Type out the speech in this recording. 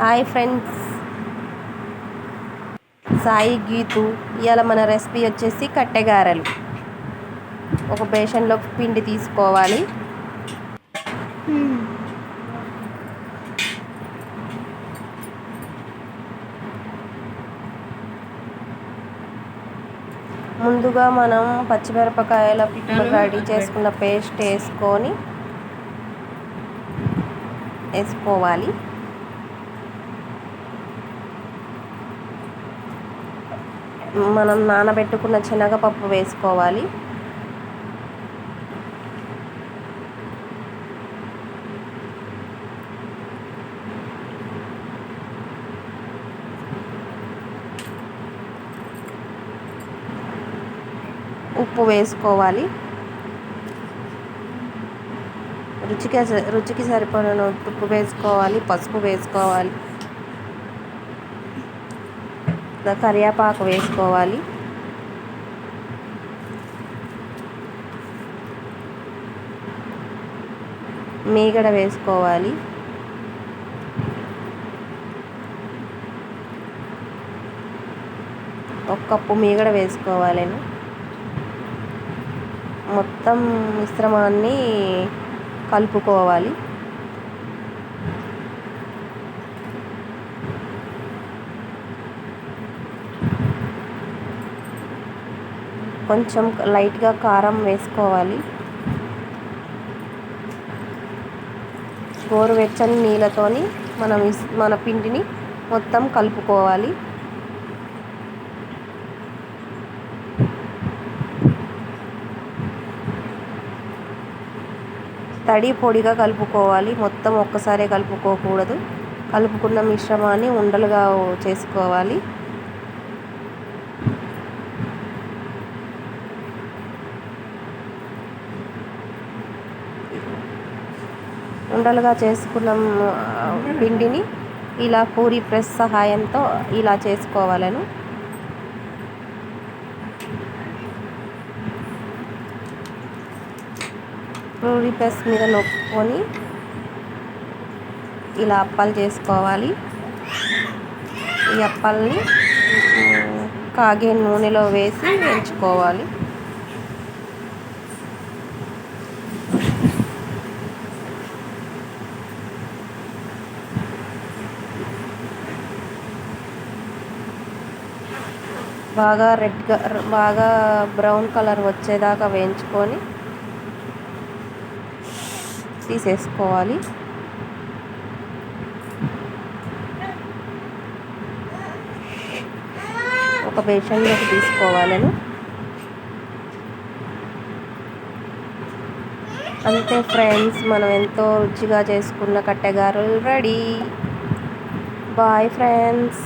Hi friends, Sai Geethu. ఇవాళ మన recipe వచ్చేసి కట్టెగారెలు. ఒక బేషన్లోకి పిండి తీసుకోవాలి. ముందుగా మనం పచ్చిమిరపకాయల రెడీ చేసుకున్న పేస్ట్ వేసుకోవాలి. మనం నానబెట్టుకున్న శనగపప్పు వేసుకోవాలి. ఉప్పు వేసుకోవాలి. రుచికి సరిపడిన ఉప్పు వేసుకోవాలి. పసుపు వేసుకోవాలి. కరివేపాకు వేసుకోవాలి. మీగడ వేసుకోవాలి. ఒక కప్పు మీగడ వేసుకోవాలి. మొత్తం మిశ్రమాన్ని కలుపుకోవాలి. కొంచెం లైట్గా కారం వేసుకోవాలి. గోరువెచ్చని నీళ్ళతోని మన పిండిని మొత్తం కలుపుకోవాలి. తడి పొడిగా కలుపుకోవాలి. మొత్తం ఒక్కసారే కలుపుకోకూడదు. కలుపుకున్న మిశ్రమాన్ని ఉండలుగా చేసుకోవాలి. ఉండలుగా చేసుకున్న పిండిని ఇలా పూరీ ప్రెస్ సహాయంతో ఇలా చేసుకోవాలను. పూరీ ప్రెస్ మీద నొక్కుని ఇలా అప్పాలు చేసుకోవాలి. ఈ అప్పాలని కాగే నూనెలో వేసి వేయించుకోవాలి. బాగా బ్రౌన్ కలర్ వచ్చేదాకా వేయించుకొని తీసేసుకోవాలి. ఒక బేషన్లోకి తీసుకోవాలను. అంతే ఫ్రెండ్స్, మనం ఎంతో రుచిగా చేసుకున్న కట్టెగారెలు రెడీ. Bye friends.